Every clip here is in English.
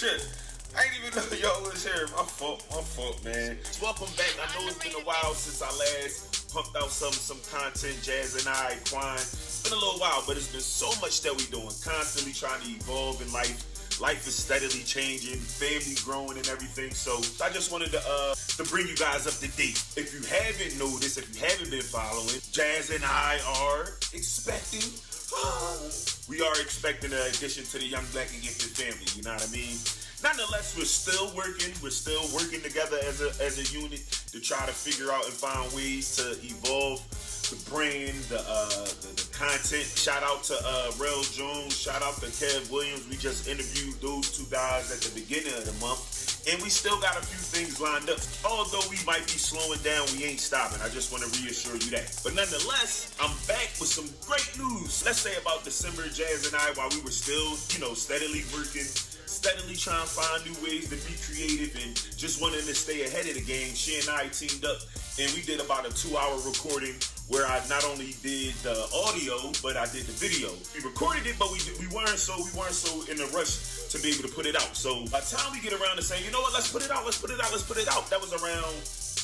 shit. I ain't even know y'all was here. My fault, man. Welcome back. I know it's been a while since I last pumped out some content. Jazz and I, Quan. It's been a little while, but it's been so much that we doing. Constantly trying to evolve in life. Life is steadily changing, family growing and everything. So I just wanted to bring you guys up to date. If you haven't noticed, if you haven't been following, Jazz and I are expecting. We are expecting an addition to the Young Black and Gifted family. You know what I mean? Nonetheless, we're still working. We're still working together as a unit to try to figure out and find ways to evolve the brand, the content. Shout out to Rel Jones. Shout out to Kev Williams. We just interviewed those two guys at the beginning of the month. And we still got a few things lined up. Although we might be slowing down, we ain't stopping. I just want to reassure you that. But nonetheless, I'm back with some great news. Let's say about December, Jazz and I, while we were still, steadily working, steadily trying to find new ways to be creative and just wanting to stay ahead of the game, she and I teamed up and we did about a 2-hour recording where I not only did the audio, but I did the video. We recorded it, but we weren't so in a rush to be able to put it out. So by the time we get around to saying, you know what, let's put it out. That was around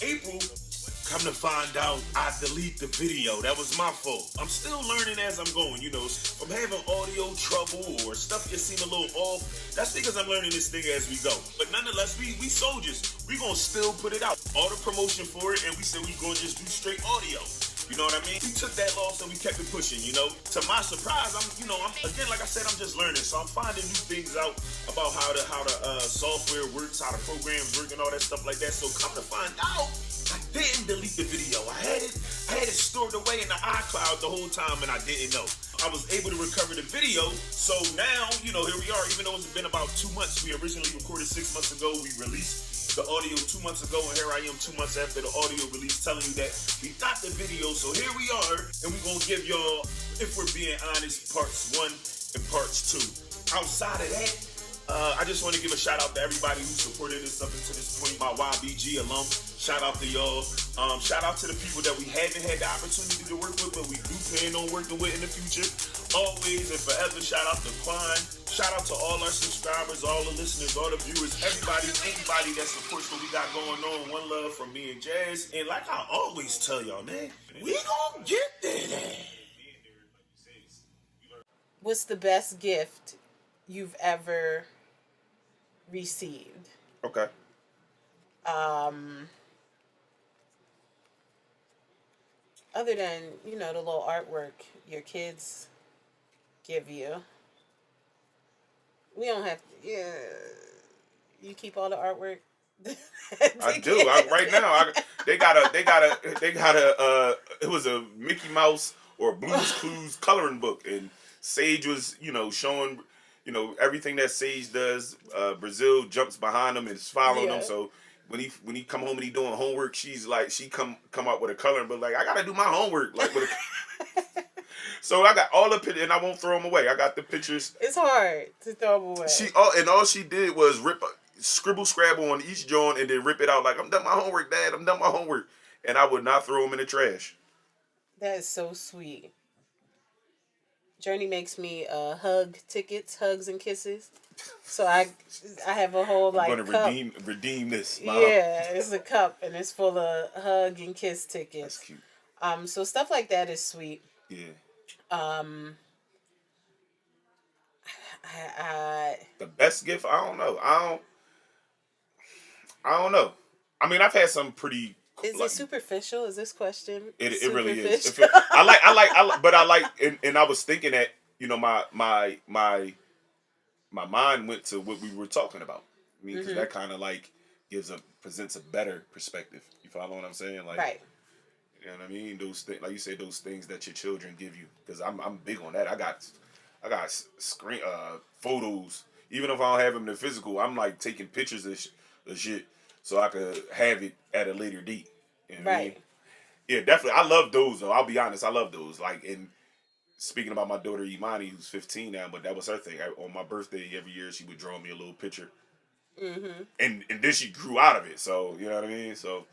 April. Come to find out, I delete the video. That was my fault. I'm still learning as I'm going, If I'm having audio trouble or stuff just seem a little off, that's because I'm learning this thing as we go. But nonetheless, we soldiers. We gonna still put it out. All the promotion for it, and we said we gonna just do straight audio. You know what I mean? We took that loss and we kept it pushing, To my surprise, I'm again, like I said, I'm just learning. So I'm finding new things out about how the software works, how the programs work and all that stuff like that. So come to find out, I didn't delete the video. I had it stored away in the iCloud the whole time and I didn't know. I was able to recover the video. So now, here we are. Even though it's been about 2 months, we originally recorded 6 months ago. We released the audio 2 months ago, and here I am 2 months after the audio release telling you that we got the video. So here we are, and we're going to give y'all, if we're being honest, parts 1 and parts 2. Outside of that, I just want to give a shout out to everybody who supported us up until this point. My YBG alum, shout out to y'all. Shout out to the people that we haven't had the opportunity to work with, but we do plan on working with in the future. Always and forever, shout out to Quan. Shout out to all our subscribers, all the listeners, all the viewers, anybody that supports what we got going on. One love from me and Jazz. And like I always tell y'all, man, we gonna get there. What's the best gift you've ever received? Okay. Other than, the little artwork your kids give you. We don't have to, you keep all the artwork? I do. Right now, they got a, it was a Mickey Mouse or Blue's Clues coloring book, and Sage was, showing, everything that Sage does. Brazil jumps behind him and is following him. So when he come home and he doing homework, she's like, she come up with a coloring book, like, I gotta do my homework, like with a. So I got all the pictures, and I won't throw them away. I got the pictures. It's hard to throw them away. All she did was scribble scrabble on each joint and then rip it out like, I'm done my homework, Dad. I'm done my homework. And I would not throw them in the trash. That is so sweet. Journey makes me hugs and kisses. So I have a whole cup. I'm gonna redeem this. Mom. Yeah, it's a cup and it's full of hug and kiss tickets. That's cute. So stuff like that is sweet. Yeah. The best gift, I don't know. I don't know. I mean, I've had some pretty. Is it superficial? Is this question? It really is. But I like, and I was thinking that my mind went to what we were talking about. I mean, because that kind of presents a better perspective. You follow what I'm saying? Like, right. You know what I mean? Those things, like you say, those things that your children give you. Because I'm big on that. I got screen photos. Even if I don't have them in the physical, I'm like taking pictures of shit so I could have it at a later date. You know what I mean? Yeah, definitely. I love those though. I'll be honest. I love those. Like, and speaking about my daughter Imani, who's 15 now, but that was her thing. On my birthday, every year she would draw me a little picture. Mm-hmm. And then she grew out of it. So you know what I mean. So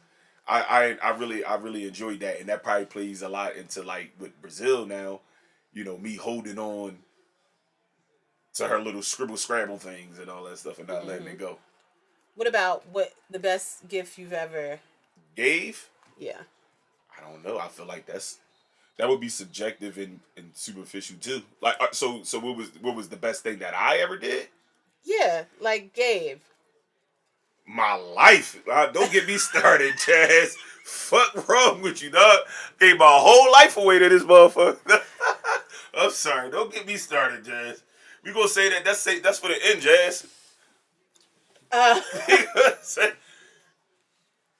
I really enjoyed that, and that probably plays a lot into like with Brazil now. Me holding on to her little scribble scrabble things and all that stuff, and not letting it go. What about what the best gift you've ever gave? Yeah. I don't know. I feel like that would be subjective and superficial too. Like, so what was the best thing that I ever did? Yeah, like gave. My life. Don't get me started, Jazz. Fuck wrong with you, dog? Gave my whole life away to this motherfucker. I'm sorry. Don't get me started, Jazz. We gonna say that. That's for the end, Jazz.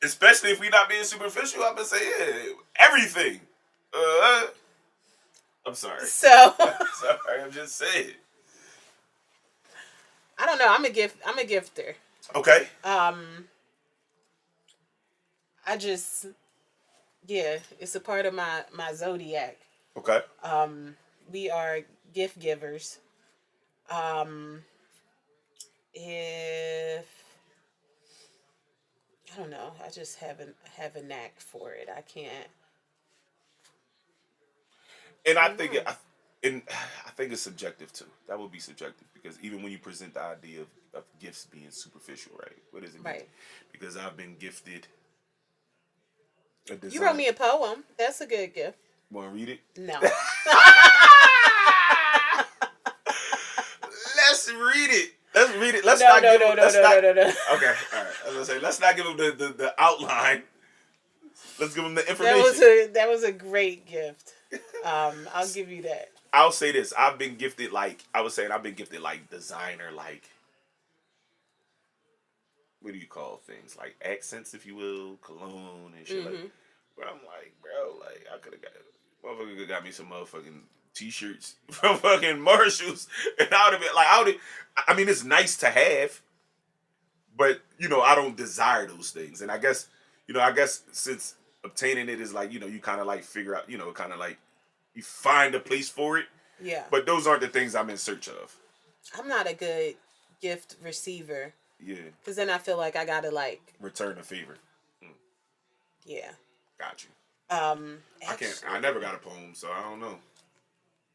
Especially if we not being superficial, I'm gonna say everything. I'm sorry. So I'm sorry. I'm just saying. I don't know. I'm a gifter. Okay. I just it's a part of my zodiac. Okay. We are gift givers. If I don't know, I just have a knack for it. I can't. And I think it's subjective too. That would be subjective because even when you present the idea of gifts being superficial, right? What does it mean? Right. Because I've been gifted a design. You wrote me a poem. That's a good gift. Want to read it? No. Let's read it. Let's read it. No. Okay, all right. I was gonna say, let's not give him the outline. Let's give him the information. That was a great gift. I'll give you that. I'll say this. I've been gifted designer, like, what do you call things? Like accents, if you will, cologne and shit. Like, where I'm like, bro, like, I could have got me some motherfucking t-shirts from fucking Marshalls, and I would have been like, I mean, it's nice to have, but I don't desire those things. And I guess since obtaining it is like, you kind of like figure out, kind of like you find a place for it. Yeah. But those aren't the things I'm in search of. I'm not a good gift receiver. Yeah. Because then I feel like I gotta like return a favor. Yeah. Got you. Actually, I never got a poem, so I don't know.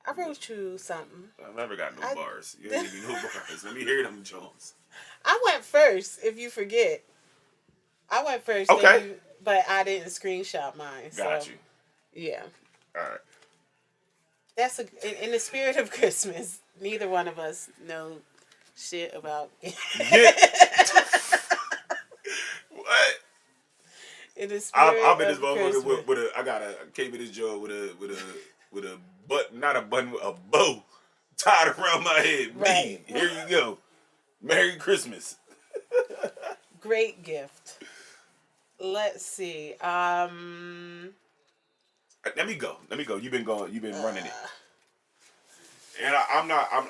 I wrote you something. I never got no bars. You didn't give me no bars. Let me hear them, Jones. I went first, if you forget. I went first. Okay. But I didn't screenshot mine. Got you. Yeah. All right. That's in the spirit of Christmas. Neither one of us know shit about. What? In the spirit I'm in this of motherfucker with a. I came in this joint with a button, not a button, a bow tied around my head. Right. Me, here you go. Merry Christmas. Great gift. Let's see. Let me go. You've been running it. And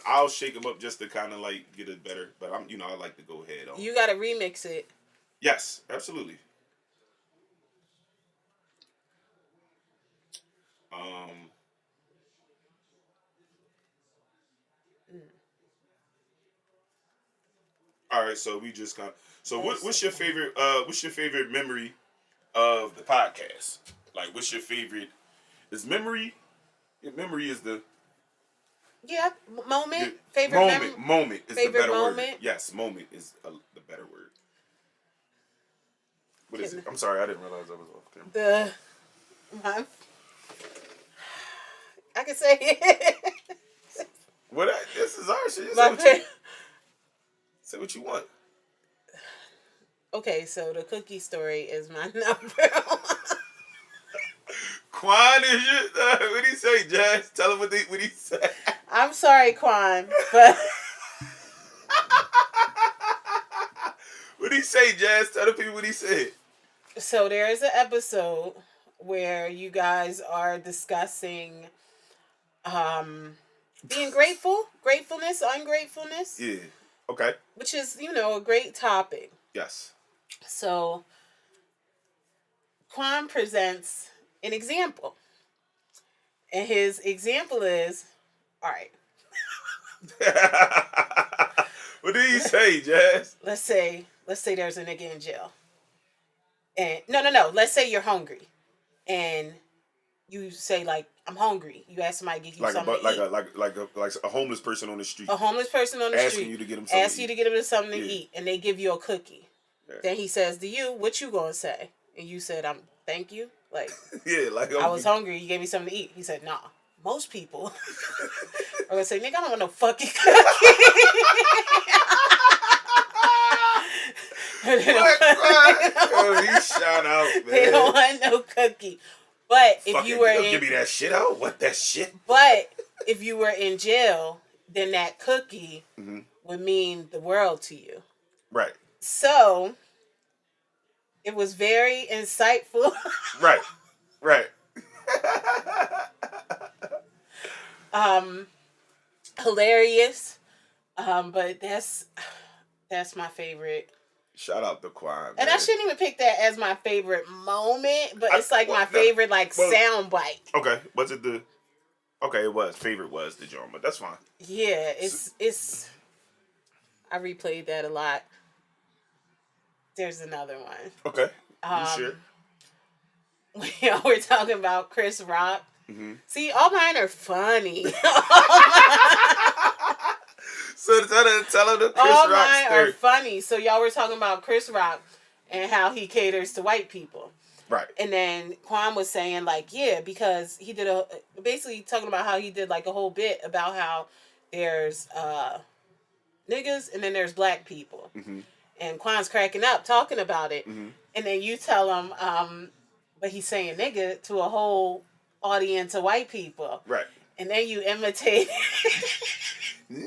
I'll shake them up just to kind of like get it better. But I like to go ahead on. You got to remix it. Yes, absolutely. All right, so we just got. So what's your favorite? What's your favorite memory of the podcast? Like, what's your favorite? Is memory? Memory is the. Yeah, moment. Moment is favorite the better moment. word. Yes, moment is the better word. What is it? I'm sorry, I didn't realize I was off camera. I can say it. This is our shit. Say what you want. Okay, so the cookie story is my number. Quan is your. What do you say, Jazz? Tell him what he said. I'm sorry, Quan, but. What did he say, Jazz? Tell the people what he said. So there is an episode where you guys are discussing being grateful, gratefulness, ungratefulness. Yeah. Okay. Which is, a great topic. Yes. So Quan presents an example. And his example is, all right. What did he say, Jazz? Let's say there's a nigga in jail. And no. Let's say you're hungry. And you say, like, I'm hungry. You ask somebody to get you like something to eat. like a homeless person on the street. A homeless person on the asking street you to get him something asks you to get him something to Yeah. eat, and they give you a cookie. Yeah. Then he says to you, "What you gonna say?" And you said, thank you." Like, yeah, like I was hungry. You gave me something to eat. He said, "Nah." Most people are gonna say, "Nigga, I don't want no fucking cookie." Oh, he shout out, man. They don't want no cookie. But if you were give me that shit out. What that shit? But if you were in jail, then that cookie would mean the world to you. Right. So it was very insightful. Right. Hilarious. But that's my favorite. Shout out to Quan. Man. And I shouldn't even pick that as my favorite moment, but it's like my favorite sound bite. Okay. Was it the? Okay, it was. Favorite was the John, but that's fine. Yeah, it's. I replayed that a lot. There's another one. Okay. You sure? We're talking about Chris Rock. Mm-hmm. See, all mine are funny. So tell him the Chris all Rock mine story. are funny. So y'all were talking about Chris Rock and how he caters to white people. Right. And then Quan was saying, like, yeah, because he did basically talking about how he did like a whole bit about how there's niggas and then there's black people. Mm-hmm. And Quan's cracking up talking about it. Mm-hmm. And then you tell him, but he's saying nigga to a whole audience of white people. Right. And then you imitate. Nigga!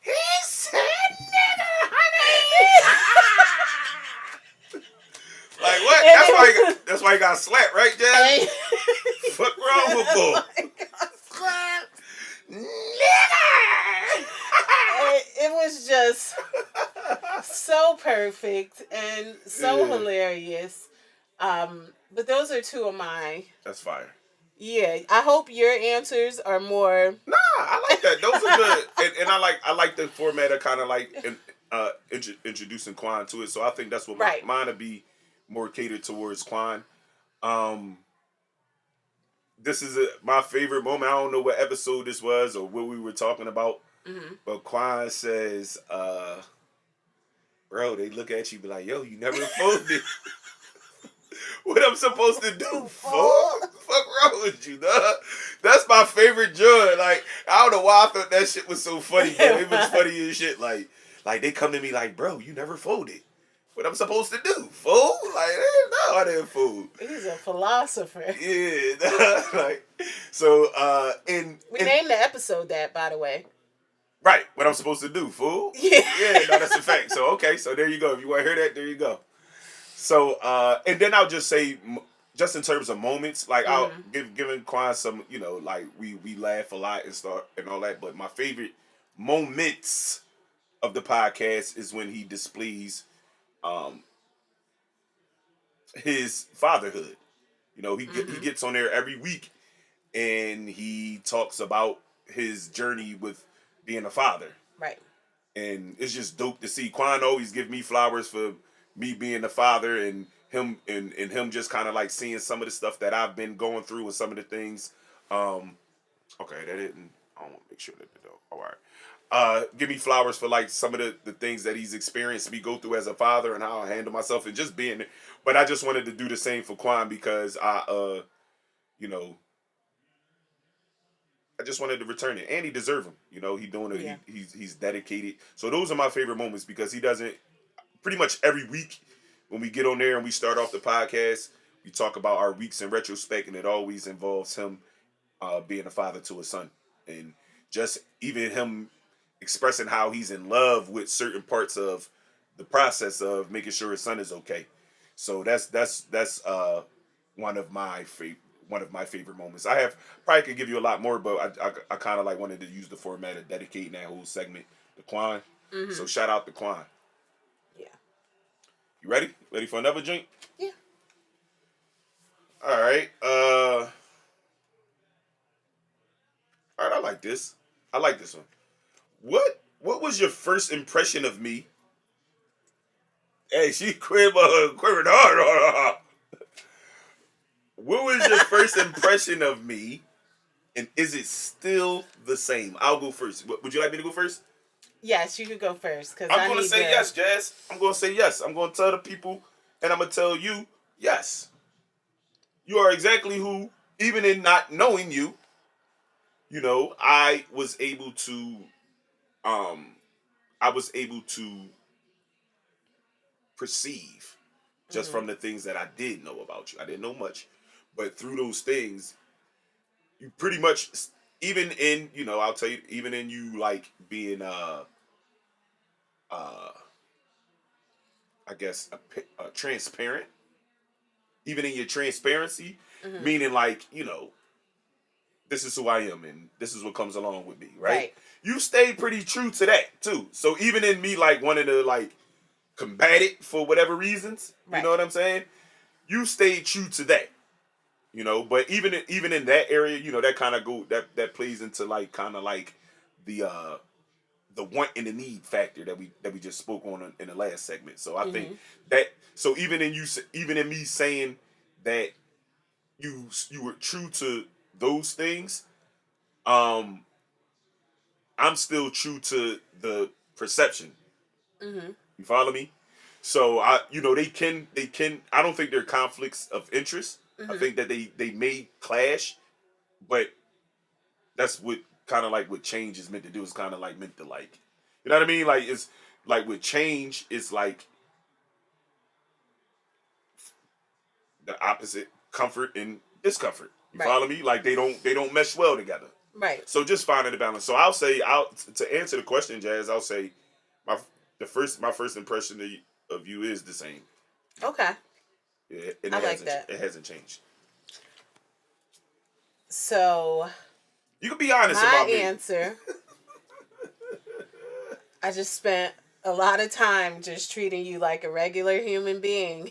He said nigga, honey! Like what? That's why he got slapped, right, Jazz? Fuck wrong with bull? Nigga! It was just so perfect and so hilarious. But those are two of mine. That's fire. Yeah, I hope your answers are more. Nah, I like that. Those are good, and I like the format of kind of like introducing Quan to it. So I think that's what mine would be more catered towards Quan. This is my favorite moment. I don't know what episode this was or what we were talking about, but Quan says, "Bro, they look at you, be like, yo, you never folded." What I'm supposed to do, fool? Fuck wrong with you, dog? That's my favorite joint. Like, I don't know why I thought that shit was so funny, but it was funny as shit. Like they come to me like, bro, you never folded. What I'm supposed to do, fool? Like, no, I didn't fold. He's a philosopher. Yeah, like so. We named the episode that, by the way. Right, what I'm supposed to do, fool? Yeah, no, that's a fact. So okay, so there you go. If you want to hear that, there you go. So, and then I'll just say, just in terms of moments, like I'll giving Quan some, like we laugh a lot and stuff and all that. But my favorite moments of the podcast is when he displays his fatherhood. He gets on there every week and he talks about his journey with being a father. Right. And it's just dope to see. Quan always give me flowers for me being the father and him and him just kind of like seeing some of the stuff that I've been going through and some of the things. Okay, that didn't. I want to make sure that the all right. Give me flowers for like some of the things that he's experienced me go through as a father and how I handle myself and just being. But I just wanted to do the same for Quan because I just wanted to return it, and he deserves him. He doing it. Yeah. He's dedicated. So those are my favorite moments because he doesn't. Pretty much every week when we get on there and we start off the podcast, we talk about our weeks in retrospect, and it always involves him being a father to a son, and just even him expressing how he's in love with certain parts of the process of making sure his son is okay. So that's one of my favorite moments. I probably could give you a lot more, but I kind of like wanted to use the format of dedicating that whole segment to Quan. Mm-hmm. So shout out to Quan. Yeah. You ready? Ready for another drink? Yeah. All right. All right. I like this. I like this one. What was your first impression of me? Hey, she quivered hard. What was your first impression of me, and is it still the same? I'll go first. Would you like me to go first? Yes, you could go first because I'm going to say yes, Jazz. I'm going to say yes. I'm going to tell the people, and I'm going to tell you, yes. You are exactly who, even in not knowing you, I was able to, um, perceive just from the things that I did know about you. I didn't know much, but through those things, you pretty much, even in, I'll tell you, even in you like being, I guess, transparent, even in your transparency, meaning like, this is who I am and this is what comes along with me, right? You stayed pretty true to that too. So even in me like wanting to like combat it for whatever reasons, you know what I'm saying? You stayed true to that. But even in that area, that kind of that plays into like kind of like the want and the need factor that we just spoke on in the last segment. So I think that, so even in me saying that you were true to those things, I'm still true to the perception. You follow me? So they can. I don't think they're conflicts of interest. I think that they may clash, but that's what kind of like what change is meant to do. It's kind of like meant to like, you know what I mean? Like it's like with change, it's like the opposite, comfort and discomfort. You follow me? Like they don't mesh well together. Right. So just finding the balance. So I'll say, to answer the question, Jazz, I'll say my first impression of you is the same. Okay. Yeah, and I like that. It hasn't changed. So you can be honest about me. My answer. I just spent a lot of time just treating you like a regular human being.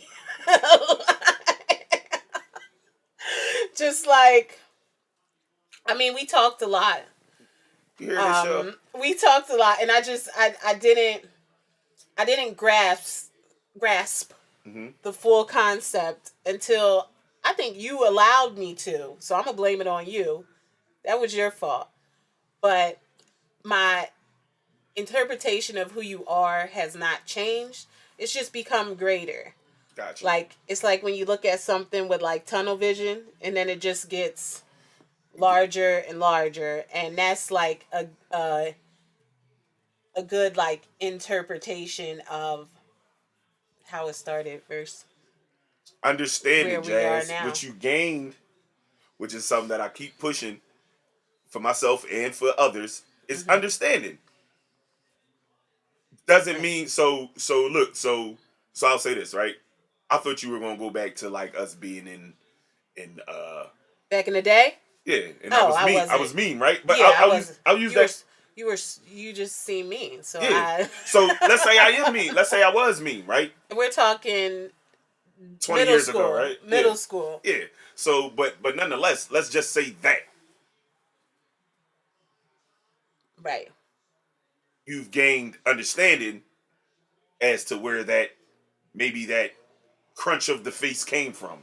Just like, I mean, we talked a lot. You hear this show? We talked a lot, and I didn't grasp the full concept until I think you allowed me to. So I'm gonna blame it on you. That was your fault. But my interpretation of who you are has not changed. It's just become greater. Gotcha. Like, it's like when you look at something with like tunnel vision, and then it just gets larger and larger, and that's like a good like interpretation of how it started versus understanding, where we are Jazz, now. what you gained, which is something that I keep pushing for myself and for others, is understanding. Doesn't mean so look, so I'll say this, right? I thought you were gonna go back to like us being in back in the day. Yeah, and I was mean. I was mean, right? But yeah, I'll use that. You just seem mean. So yeah. So let's say I am mean. Let's say I was mean, right? We're talking 20 years ago, right? Middle school. Yeah. So, but nonetheless, let's just say that. Right. You've gained understanding as to where that crunch of the face came from,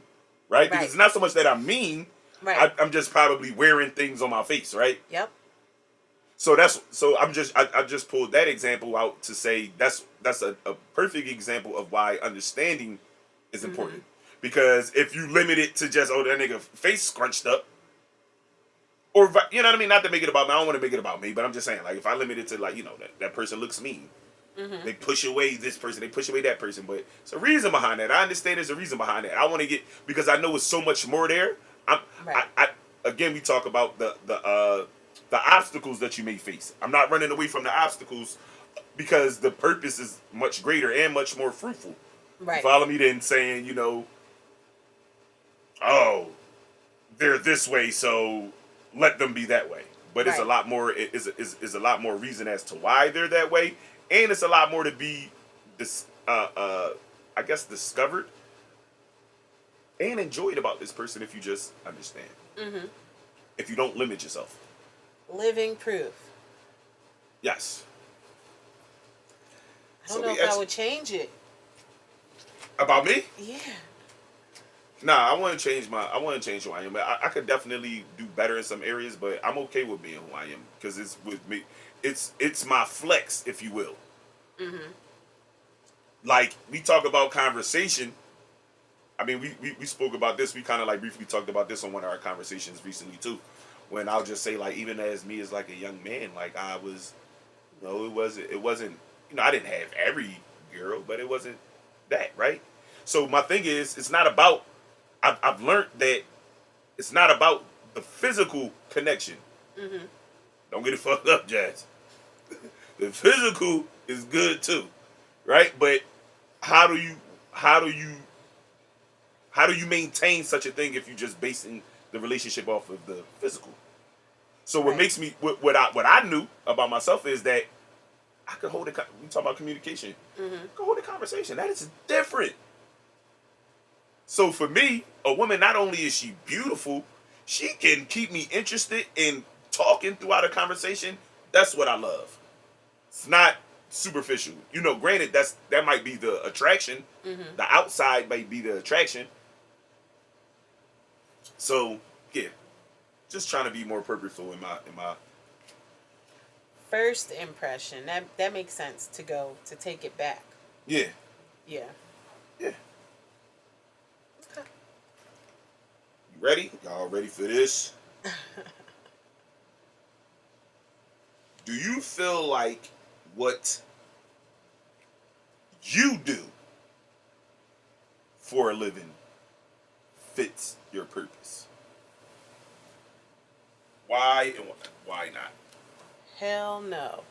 right? Because it's not so much that I'm mean. Right. I'm just probably wearing things on my face, right? Yep. So I just pulled that example out to say that's a perfect example of why understanding is important. Because if you limit it to just, that nigga face scrunched up, or you know what I mean, not to make it about me. I don't want to make it about me, but I'm just saying, like, if I limit it to like, that person looks mean. They push away this person, they push away that person, but it's a reason behind that. I understand there's a reason behind that. I want to get, because I know it's so much more there. Again, we talk about the obstacles that you may face. I'm not running away from the obstacles because the purpose is much greater and much more fruitful. Right. You follow me? Than saying, oh, they're this way, so let them be that way. But it's a lot more. It is a lot more reason as to why they're that way, and it's a lot more to be, I guess, discovered and enjoyed about this person if you just understand. If you don't limit yourself. Living proof. Yes. I don't know if I would change it. About me? Yeah. Nah, I want to change who I am. I could definitely do better in some areas, but I'm okay with being who I am because it's with me. It's my flex, if you will. Mm-hmm. Like we talk about conversation. I mean, we spoke about this. We kind of like briefly talked about this on one of our conversations recently too. When I'll just say like, even as me as like a young man, like I was, it wasn't, I didn't have every girl, but it wasn't that right. So my thing is, it's not about. I've learned that it's not about the physical connection. Mm-hmm. Don't get it fucked up, Jazz. The physical is good too, right? But how do you how do you how do you maintain such a thing if you just basing the relationship off of the physical? So what Right. makes me what I knew about myself is that I could hold it. We talk about communication. Mm-hmm. I could hold a conversation. That is different. So for me, a woman, not only is she beautiful, she can keep me interested in talking throughout a conversation. That's what I love. It's not superficial. Granted, that might be the attraction. Mm-hmm. The outside might be the attraction. So yeah, just trying to be more purposeful in my. First impression. That makes sense to take it back. Yeah, Yeah. yeah. Okay. You ready? Y'all ready for this? Do you feel like what you do for a living fits your purpose? Why and why not? Hell no.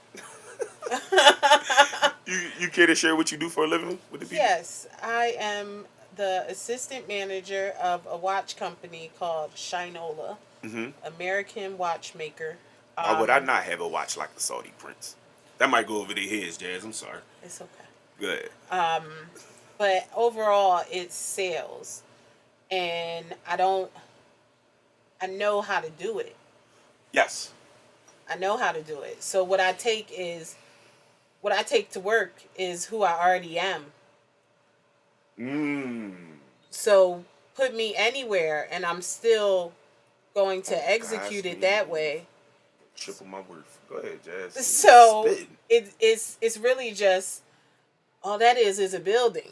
You care to share what you do for a living with the people? Yes, I am the assistant manager of a watch company called Shinola, Mm-hmm. American watchmaker. Why would I Um, not have a watch like the Saudi prince? That might go over their heads, Jazz. I'm sorry. it's okay. Good. Um, but overall, it's sales, and I know how to do it. Yes. I know how to do it. So what I take to work is who I already am. Mmm. So put me anywhere, and I'm still going Oh to gosh, execute it that way. triple my worth. Go ahead, Jazz. So Spitting. it's really just all that is a building.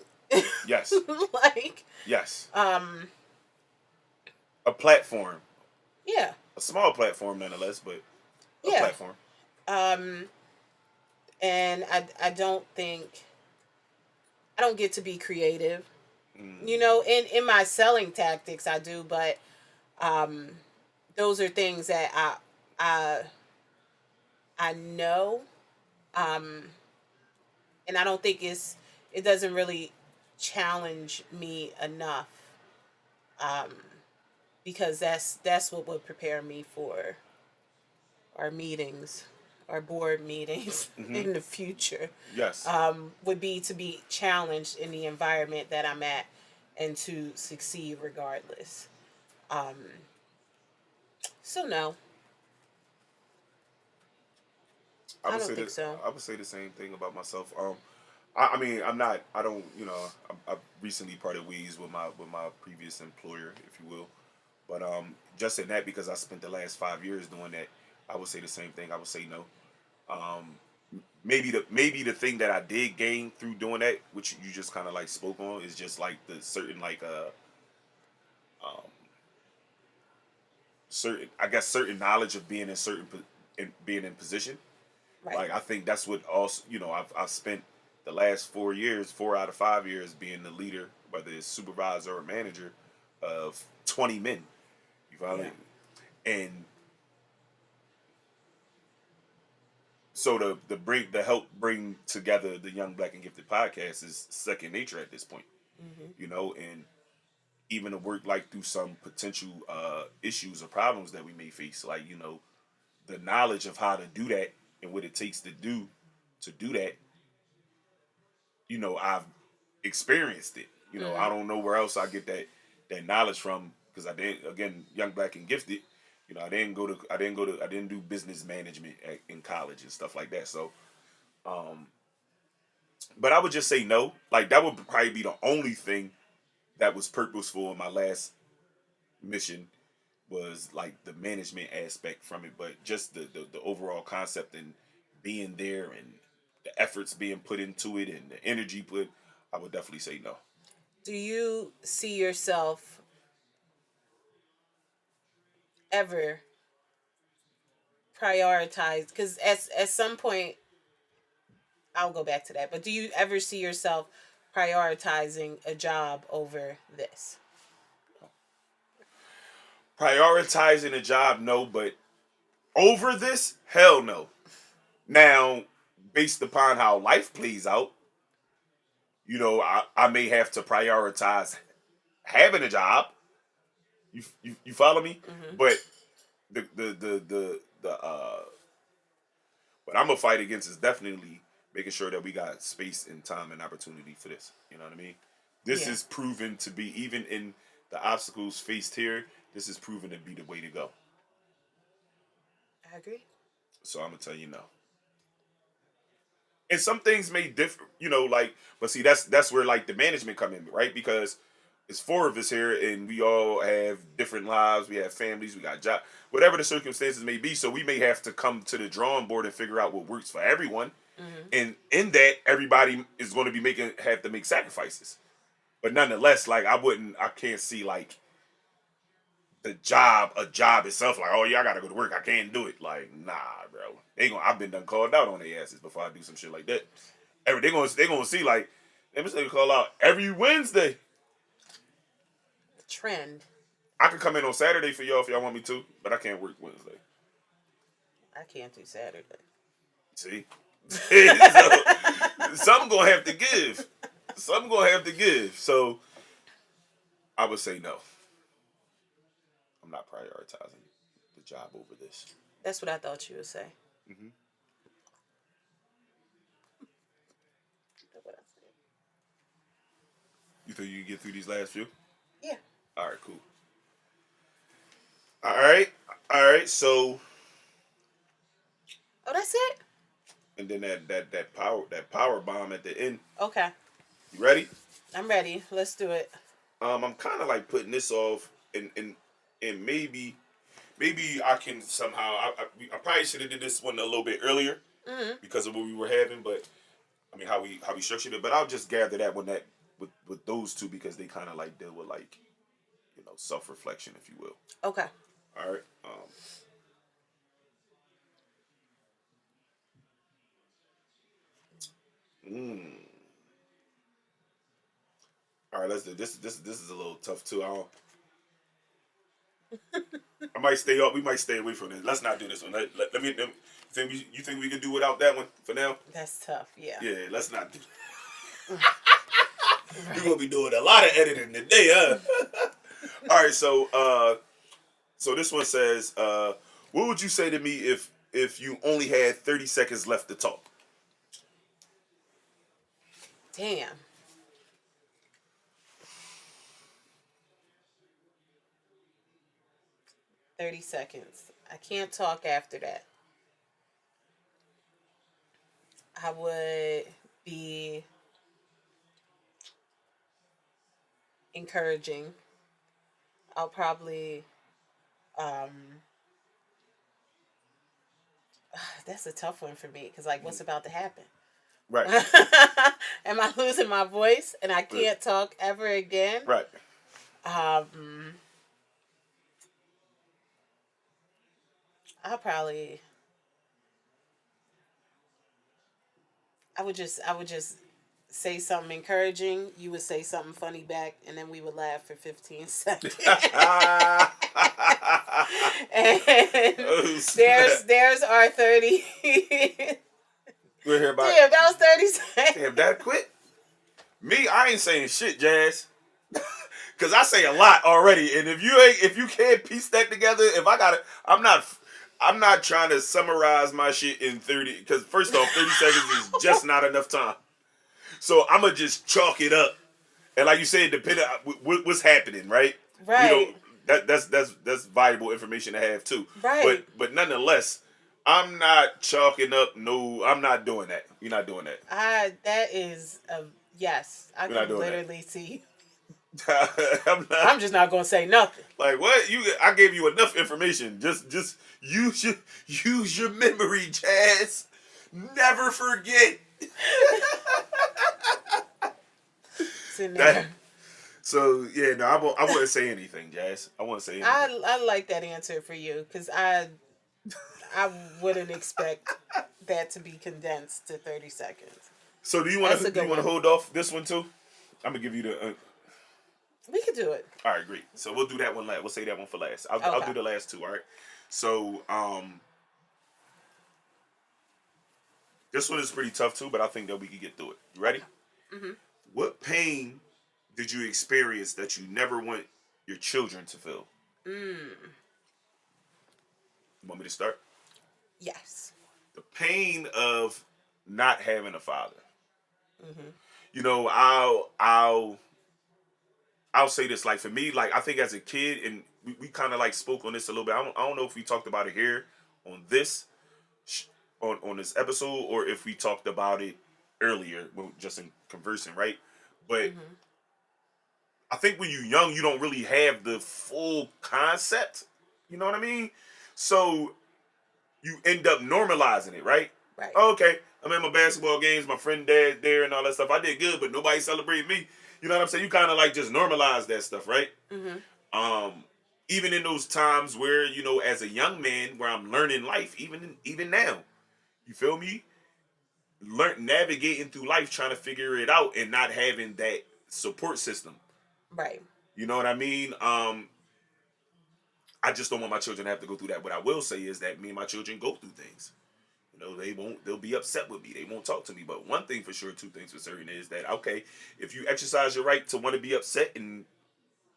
Yes. Like Yes. um A platform. yeah, A small platform, nonetheless, but a yeah. platform. Um and I don't think I don't get to be creative. Mm. In my selling tactics I do, but um those are things that I I know. Um and I don't think it doesn't really challenge me enough. Um because that's what would prepare me for our meetings, our board meetings Mm-hmm. in the future. Yes. Would be to be challenged in the environment that I'm at and to succeed regardless. Um, so no, I I would don't say think that so. I would say the same thing about myself. I mean, I'm not. I don't. I've recently parted ways with my previous employer, if you will. But just in that, because I spent the last 5 years doing that, I would say the same thing. I would say no. Um, maybe the thing that I did gain through doing that, which you just kind of like spoke on, is just like the certain like um certain, I guess, certain knowledge of being in being in position. Right. Like I think that's what also, I've spent the last 4 years, 4 out of 5 years, being the leader, whether it's supervisor or manager, of 20 men. You follow Yeah. me? And so the help bring together the Young Black and Gifted podcast is second nature at this point. Mm-hmm. And even to work like through some potential issues or problems that we may face, like the knowledge of how to do that and what it takes to do that. I've experienced it. I Mm-hmm. don't know where else I get that knowledge from, because I didn't, again, young, black, and gifted. I didn't do business management in college and stuff like that. So, but I would just say no. Like that would probably be the only thing that was purposeful in my last mission was like the management aspect from it, but just the overall concept and being there and the efforts being put into it and the energy put, I would definitely say no. Do you see yourself ever prioritize? Because at some point, I'll go back to that. But do you ever see yourself prioritizing a job over this? Prioritizing a job, no, but over this, hell no. Now, based upon how life plays out, I may have to prioritize having a job. You follow me? Mm-hmm. But what I'm gonna fight against is definitely making sure that we got space and time and opportunity for this. You know what I mean? This is proven to be, even in the obstacles faced here, this is proven to be the way to go. I agree. So I'm gonna tell you no. And some things may differ, but see, that's where like the management come in, right? Because it's four of us here, and we all have different lives. We have families. We got jobs. Whatever the circumstances may be, so we may have to come to the drawing board and figure out what works for everyone. Mm-hmm. And in that, everybody is going to be have to make sacrifices. But nonetheless, like I can't see like a job itself. Like, oh yeah, I gotta go to work. I can't do it. Like, nah, bro. I've been done called out on their asses before I do some shit like that. They gonna see like them niggas call out every Wednesday. Trend. I can come in on Saturday for y'all if y'all want me to, but I can't work Wednesday. I can't do Saturday. See? So, something gonna have to give. Something gonna have to give. So, I would say no. I'm not prioritizing the job over this. That's what I thought you would say. Mm-hmm. You think you can get through these last few? Yeah. All right, cool. All right. So. Oh, that's it. And then that power bomb at the end. Okay. You ready? I'm ready. Let's do it. I'm kind of like putting this off, and maybe I can somehow. I probably should have did this one a little bit earlier because of what we were having, but I mean how we structured it. But I'll just gather that one with those two because they kind of like deal with like self-reflection, if you will. Okay. All right. All right, let's do this. This is a little tough too. I might stay up. We might stay away from this. Let's not do this one. Let me. You think we can do without that one for now? That's tough. Yeah. Yeah. Let's not do. We're gonna be doing a lot of editing today, huh? All right. So this one says, "What would you say to me if you only had 30 seconds left to talk?" Damn. 30 seconds. I can't talk after that. I would be encouraging. I'll probably that's a tough one for me because like what's about to happen? Right. Am I losing my voice and I can't talk ever again? Right. I would just say something encouraging. You would say something funny back, and then we would laugh for 15 seconds. And there's our 30. We're here about. Damn, that was 30 seconds. Damn, that quick. Me, I ain't saying shit, Jazz. Cause I say a lot already, and if you can't piece that together, I'm not trying to summarize my shit in 30. Cause first off, 30 seconds is just not enough time. So I'm gonna just chalk it up, and like you said, depending on what's happening, right? Right. That's valuable information to have too. Right. But nonetheless, I'm not chalking up. No, I'm not doing that. You're not doing that. That is a yes. I can literally see. I'm just not gonna say nothing. Like what? I gave you enough information. Just use your memory, Jazz. Never forget. Sitting there. So yeah, no, I wouldn't say anything, Jazz. I wouldn't say anything. I like that answer for you because I wouldn't expect that to be condensed to 30 seconds. So do you want to hold off this one too? I'm gonna give you the. We could do it. All right, great. So we'll do that one last. We'll say that one for last. I'll do the last two. All right. So this one is pretty tough too, but I think that we can get through it. You ready? Mm-hmm. What pain did you experience that you never want your children to feel? You want me to start? Yes. The pain of not having a father. Mm-hmm. You know, I'll say this, like for me, like I think as a kid, and we kind of like spoke on this a little bit. I don't know if we talked about it here on this on this episode, or if we talked about it earlier, just in conversing, right? But I think when you're young, you don't really have the full concept. You know what I mean? So you end up normalizing it, right? Right. Oh, okay, I'm at my basketball games, my friend dad there and all that stuff. I did good, but nobody celebrated me. You know what I'm saying? You kind of like just normalize that stuff, right? Even in those times where, you know, as a young man, where I'm learning life, even now, you feel me? Navigating through life, trying to figure it out, and not having that support system. Right. You know what I mean? I just don't want my children to have to go through that. What I will say is that me and my children go through things. You know, they'll be upset with me. They won't talk to me. But one thing for sure, two things for certain is that, okay, if you exercise your right to want to be upset and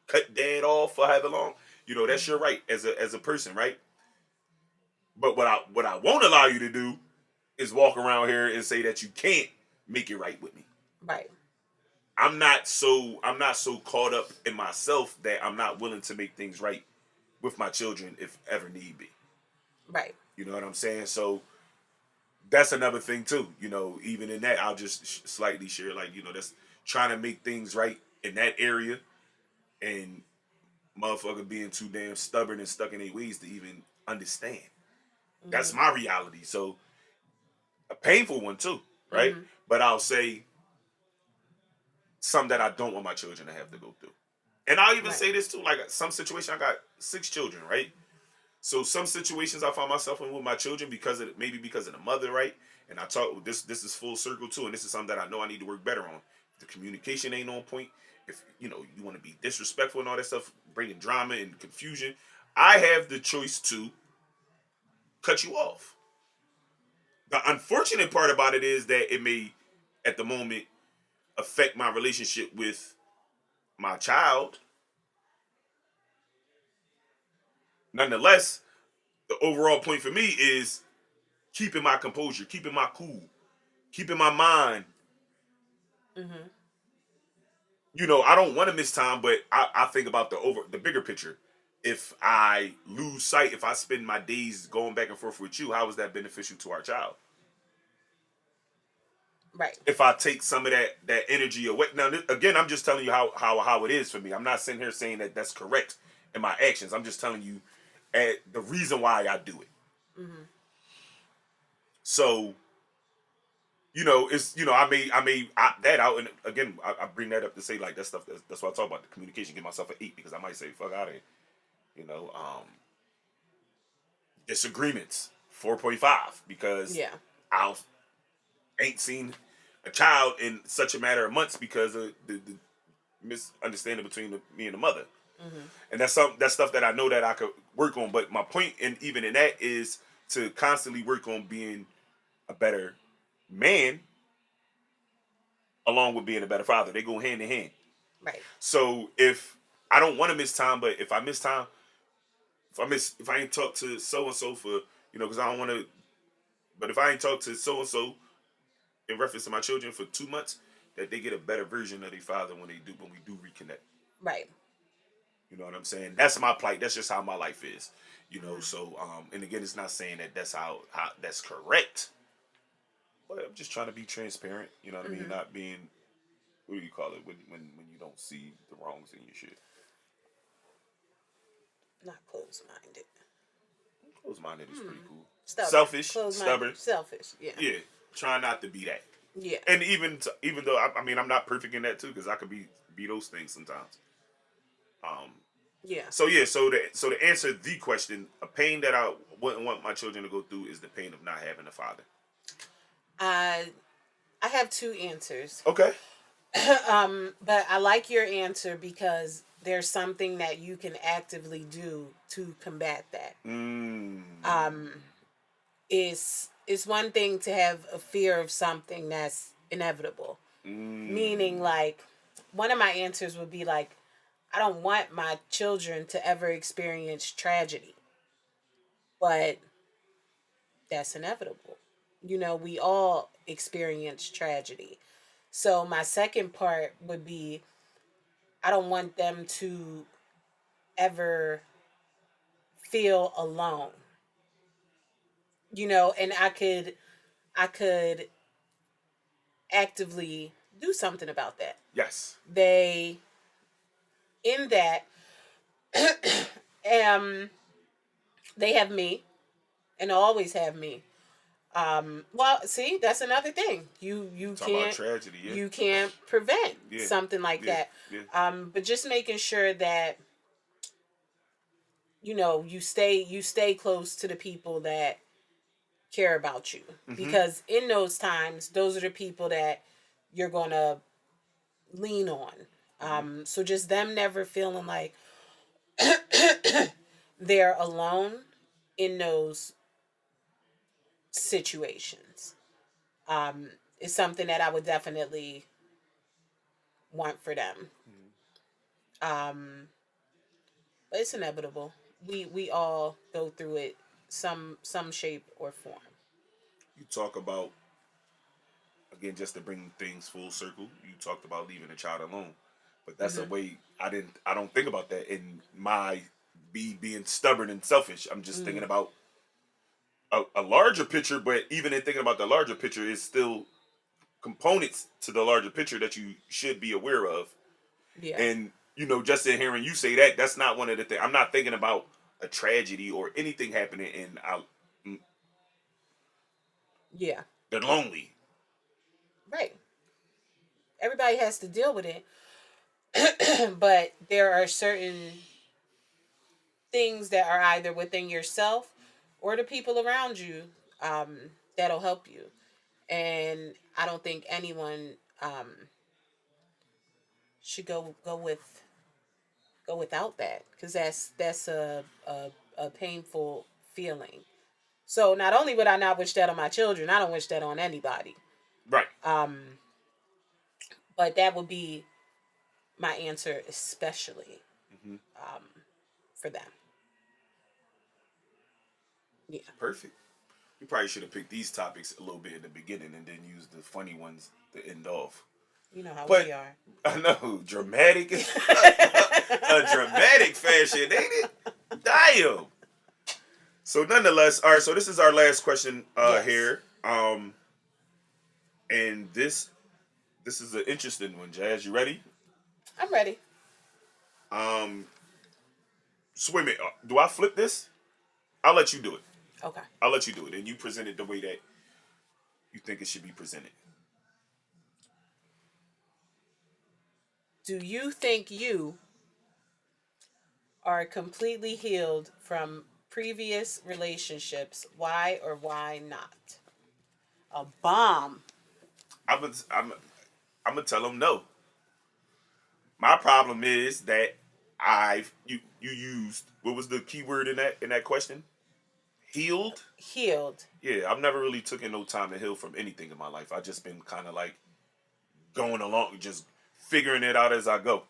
cut dad off for however long, you know, that's your right as a person, right? But what I won't allow you to do is walk around here and say that you can't make it right with me. Right. I'm not so caught up in myself that I'm not willing to make things right with my children if ever need be. Right. You know what I'm saying? So that's another thing too. You know, even in that, I'll just slightly share, like, you know, that's trying to make things right in that area, and motherfucker being too damn stubborn and stuck in their ways to even understand. That's my reality. So a painful one too, right? But I'll say something that I don't want my children to have to go through. And I'll even say this too, like some situation, I got 6 children, right? So some situations I find myself in with my children because of the mother, right? And I talk this is full circle too, and this is something that I know I need to work better on. The communication ain't on point. If you know you want to be disrespectful and all that stuff, bringing drama and confusion, I have the choice to cut you off. The unfortunate part about it is that it may, at the moment, affect my relationship with my child. Nonetheless, the overall point for me is keeping my composure, keeping my cool, keeping my mind. You know, I don't want to miss time, but I think about the bigger picture. If I lose sight, if I spend my days going back and forth with you, how is that beneficial to our child? Right. If I take some of that energy away. Now, again, I'm just telling you how it is for me. I'm not sitting here saying that that's correct in my actions. I'm just telling you the reason why I do it. So, you know, it's, you know, I may opt that out, and again, I bring that up to say, like, that stuff. That's why I talk about the communication. Give myself an 8 because I might say fuck out of here. You know, disagreements 4.5 because I ain't seen a child in such a matter of months because of the misunderstanding between me and the mother. And that's stuff that I know that I could work on. But my point even in that is to constantly work on being a better man along with being a better father. They go hand in hand. Right. So if I don't want to miss time, but if I miss time, if I ain't talked to so and so for, you know, because I don't want to, but if I ain't talked to so and so in reference to my children for 2 months, that they get a better version of their father when we do reconnect. Right. You know what I'm saying? That's my plight. That's just how my life is. You know, so and again, it's not saying that that's how that's correct. But I'm just trying to be transparent. You know what I mean? Not being what do you call it when you don't see the wrongs in your shit? Not close-minded. Close-minded is pretty cool. Stubborn. Selfish, stubborn, selfish. Yeah. Yeah, try not to be that. Yeah. And even though I mean I'm not perfect in that too because I could be those things sometimes. Yeah. So yeah, so to answer the question, a pain that I wouldn't want my children to go through is the pain of not having a father. I have two answers. Okay. But I like your answer because there's something that you can actively do to combat that. It's one thing to have a fear of something that's inevitable. Meaning, like, one of my answers would be like, I don't want my children to ever experience tragedy. But that's inevitable. You know, we all experience tragedy. So my second part would be I don't want them to ever feel alone. You know, and I could actively do something about that. Yes. They in that they have me and always have me. Well, see, that's another thing. You Talk can't about tragedy, yeah. You can't prevent something like that. Yeah. But just making sure that you stay close to the people that care about you, because in those times, those are the people that you're gonna lean on. So just them never feeling like they're alone in those situations. Is something that I would definitely want for them. But it's inevitable. We all go through it some shape or form. You talk about, again, just to bring things full circle, you talked about leaving a child alone. But that's a way I don't think about that in my being stubborn and selfish. I'm just thinking about a larger picture, but even in thinking about the larger picture, is still components to the larger picture that you should be aware of. Yeah. And just in hearing you say that, that's not one of the things. I'm not thinking about a tragedy or anything happening, and Yeah. they're lonely. Right. Everybody has to deal with it. But there are certain things that are either within yourself or the people around you, that'll help you. And I don't think anyone should go without that, because that's a painful feeling. So not only would I not wish that on my children, I don't wish that on anybody. Right. But that would be my answer, especially for them. Yeah. Perfect. You probably should have picked these topics a little bit in the beginning and then use the funny ones to end off. You know how But we are. I know, dramatic is a dramatic fashion, ain't it? Damn. So nonetheless, all right. So this is our last question Yes. here, and this is an interesting one. Jazz, you ready? I'm ready. So wait a minute. Do I flip this? I'll let you do it. Okay. I'll let you do it, and you present it the way that you think it should be presented. Do you think you are completely healed from previous relationships? Why or why not? A bomb. I'm gonna tell them no. My problem is that you used, what was the key word in that question? Healed. Healed. Yeah, I've never really taken no time to heal from anything in my life. I've just been kind of like going along, just figuring it out as I go.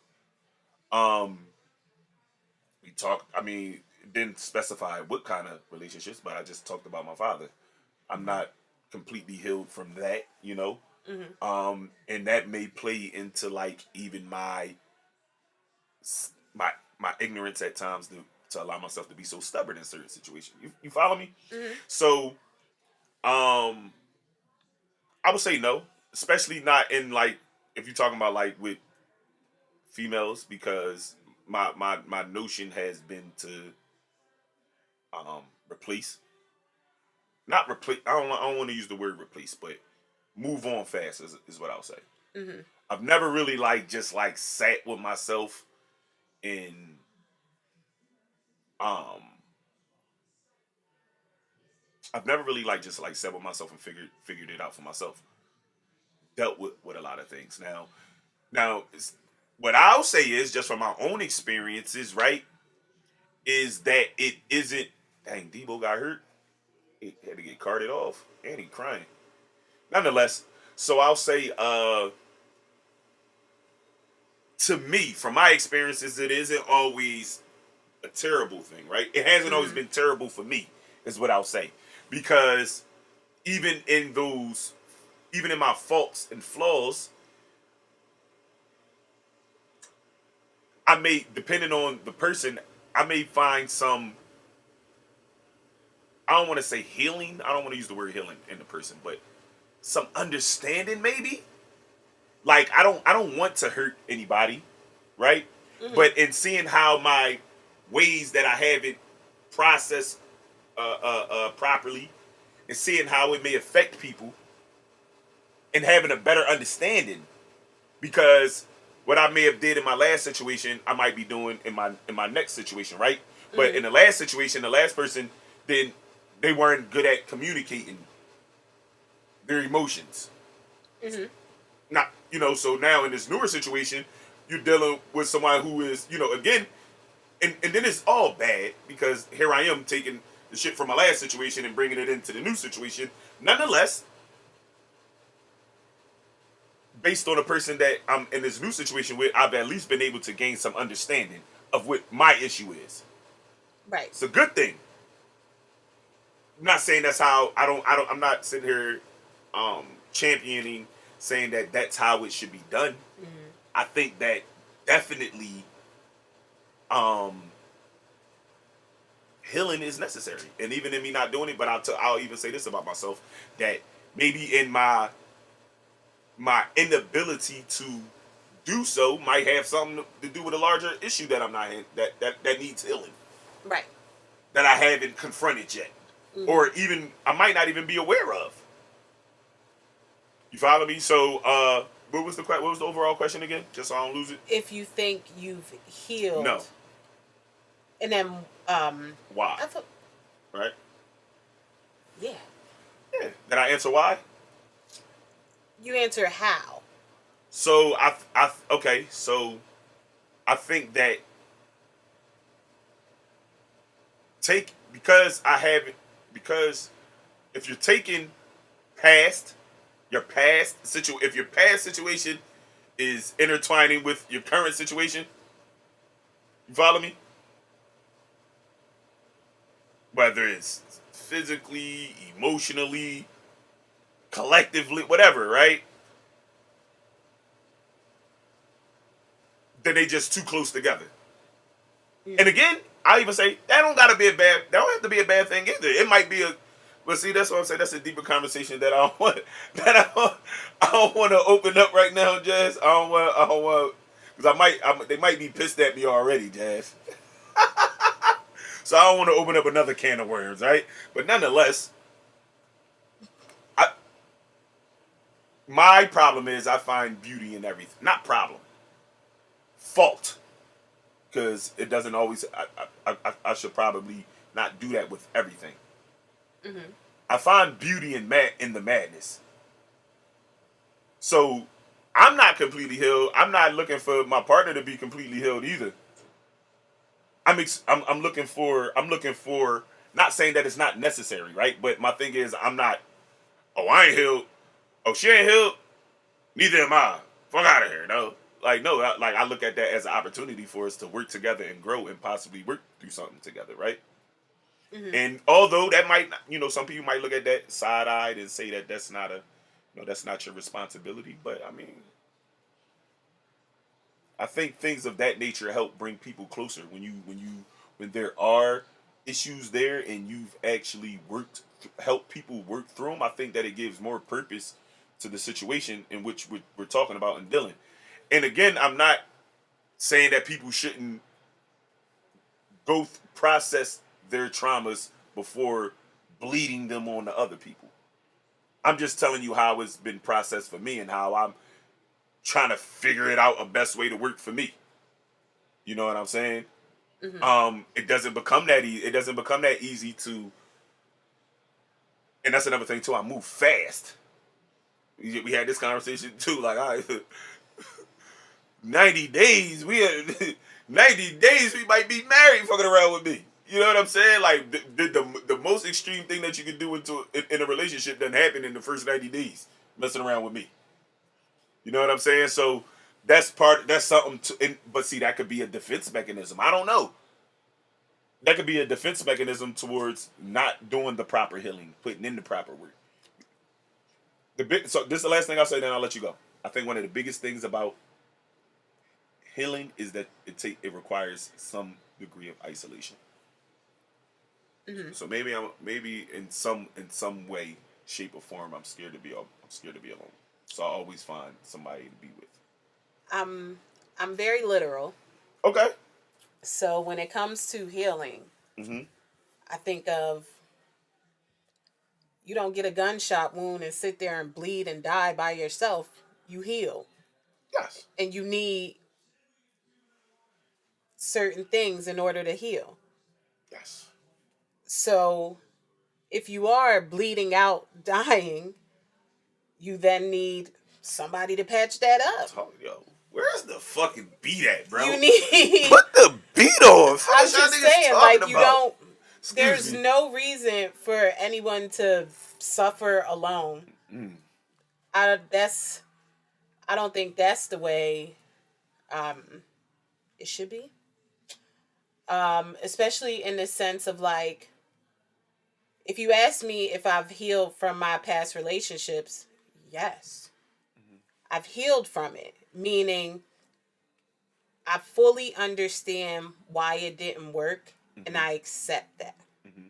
We talked. I mean, it didn't specify what kind of relationships, but I just talked about my father. I'm not completely healed from that. And that may play into like even my ignorance at times to allow myself to be so stubborn in certain situations. You follow me? So, I would say no, especially not in like if you're talking about like with females, because my notion has been to replace, not replace. I don't want to use the word replace, but move on fast is what I'll say. Mm-hmm. I've never really like just like sat with myself and um I've never really like just like sat with myself and figured it out for myself. Dealt with a lot of things. Now what I'll say is just from my own experiences, right? Is that it isn't. Dang, Debo got hurt. He had to get carted off, and he crying. Nonetheless, so I'll say, to me, from my experiences, it isn't always a terrible thing, right? It hasn't always Mm-hmm. been terrible for me, is what I'll say, because even in those, even in my faults and flaws, I may, depending on the person, I may find some. I don't want to say healing. I don't want to use the word healing in the person, but some understanding maybe. Like I don't want to hurt anybody, right? Mm-hmm. But in seeing how my ways that I haven't processed properly, and seeing how it may affect people, and having a better understanding, because what I may have did in my last situation, I might be doing in my next situation, right? But Mm-hmm. in the last situation, the last person then they weren't good at communicating their emotions. Mm-hmm. Not, so now in this newer situation, you're dealing with someone who is, again, and then it's all bad because here I am taking the shit from my last situation and bringing it into the new situation. Nonetheless, based on the person that I'm in this new situation with, I've at least been able to gain some understanding of what my issue is. Right. It's a good thing. I'm not saying that's how I'm not sitting here championing saying that that's how it should be done. Mm-hmm. I think that definitely um healing is necessary. And even in me not doing it, but I'll even say this about myself, that maybe in my inability to do so might have something to do with a larger issue that I'm not in, that needs healing. Right. That I haven't confronted yet. Mm-hmm. Or even I might not even be aware of. You follow me? So what was the overall question again? Just so I don't lose it. If you think you've No. healed, and then Why? I thought, Right? yeah, Yeah. Did I answer why? you answer how. So okay, so I think that because if you're taking past if your past situation is intertwining with your current situation, you follow me? Whether it's physically, emotionally, collectively, whatever, right? Then they just too close together. And Mm-hmm. again, I even say that don't have to be a bad thing either. It might be a, but see, that's what I'm saying. That's a deeper conversation that I don't want, I don't want to open up right now, Jazz. I don't want, because they might be pissed at me already, Jazz. So I don't want to open up another can of worms, right? But nonetheless, I, my problem is I find beauty in everything. Not problem, fault. Because it doesn't always. I should probably not do that with everything. Mm-hmm. I find beauty in the madness. So I'm not completely healed. I'm not looking for my partner to be completely healed either. I'm looking for. Not saying that it's not necessary, right? But my thing is, I'm not. Oh, I ain't healed. Oh, she ain't healed. Neither am I. Fuck out of here, no. Like no, I look at that as an opportunity for us to work together and grow and possibly work through something together, right? Mm-hmm. And although that might, some people might look at that side eyed and say that that's not your responsibility. But I mean, I think things of that nature help bring people closer when there are issues there and you've actually helped people work through them. I think that it gives more purpose to the situation in which we're talking about and dealing. And again, I'm not saying that people shouldn't both process their traumas before bleeding them on to other people. I'm just telling you how it's been processed for me and how I'm trying to figure it out a best way to work for me. You know what I'm saying? Mm-hmm. It doesn't become that easy. It doesn't become that easy to. And that's another thing too. I move fast. We had this conversation too. Like, all right, 90 days. 90 days. We might be married. Fucking around with me. You know what I'm saying? Like the most extreme thing that you can do in a relationship doesn't happen in the first 90 days. Messing around with me. You know what I'm saying? So that's something to. But see, that could be a defense mechanism. I don't know. That could be a defense mechanism towards not doing the proper healing, putting in the proper work. So this is the last thing I'll say, then I'll let you go. I think one of the biggest things about healing is that it requires some degree of isolation. Mm-hmm. So maybe in some way, shape, or form, I'm scared to be alone. So I always find somebody to be with. I'm very literal. Okay. So when it comes to healing, mm-hmm. I think of you don't get a gunshot wound and sit there and bleed and die by yourself. You heal. Yes. And you need certain things in order to heal. Yes. So if you are bleeding out, dying, you then need somebody to patch that up. Yo, where's the fucking beat at, bro? You need put the beat on. I'm just saying, like, you don't. There's no reason for anyone to suffer alone. Mm. I don't think that's the way it should be. Especially in the sense of, like, if you ask me if I've healed from my past relationships, yes. Mm-hmm. I've healed from it, meaning I fully understand why it didn't work, mm-hmm. and I accept that. Mm-hmm.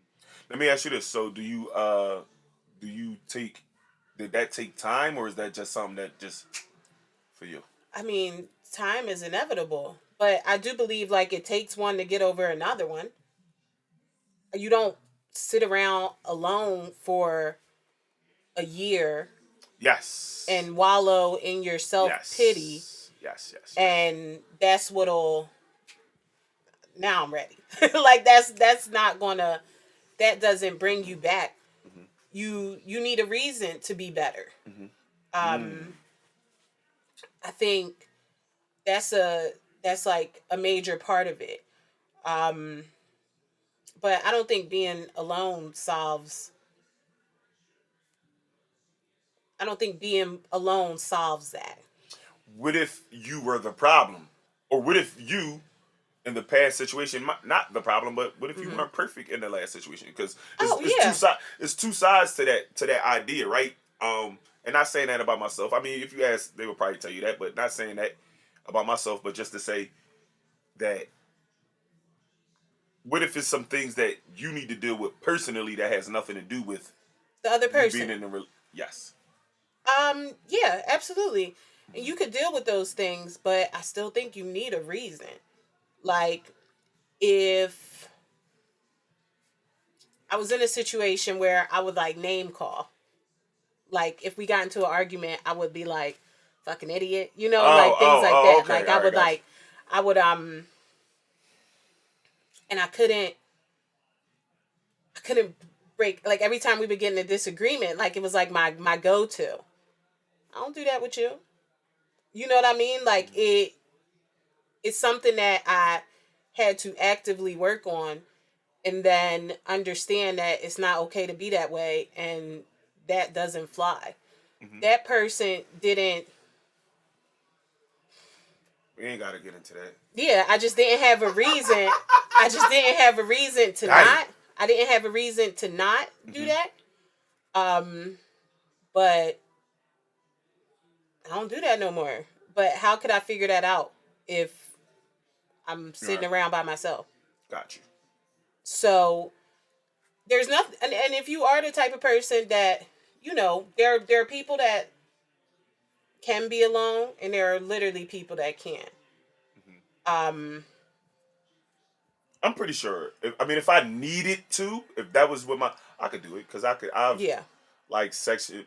Let me ask you this. So did that take time, or is that just something that just for you? I mean, time is inevitable, but I do believe, like, it takes one to get over another one. You don't sit around alone for a year. Yes. And wallow in your self-pity. Yes. And that's what'll... Now I'm ready. Like, that's not gonna... That doesn't bring you back. Mm-hmm. You need a reason to be better. Mm-hmm. I think that's like a major part of it. But I don't think being alone solves... I don't think being alone solves that. What if you were the problem? Or what if you, in the past situation, not the problem, but what if you weren't perfect in the last situation? Because it's two sides to that idea, right? And not saying that about myself. I mean, if you ask, they would probably tell you that, but not saying that about myself, but just to say that what if it's some things that you need to deal with personally that has nothing to do with the other person being in the yes. Yeah, absolutely. And you could deal with those things, but I still think you need a reason. Like, if I was in a situation where I would, like, name call. Like, if we got into an argument, I would be like, fucking idiot. You know, like, things like that. Okay. Like, I would, like, and I couldn't break, like, every time we would get in a disagreement, like, it was, like, my go-to. I don't do that with you. You know what I mean? Like, it's something that I had to actively work on and then understand that it's not okay to be that way, and that doesn't fly. Mm-hmm. That person didn't... We ain't got to get into that. Yeah, I just didn't have a reason. I didn't have a reason to not do that. But I don't do that no more. But how could I figure that out if I'm sitting around by myself? Got you. So there's nothing, and if you are the type of person that, you know, there are people that can be alone, and there are literally people that can't. Um, I'm pretty sure. If I needed to, if that was what I could do it because I've yeah, like section,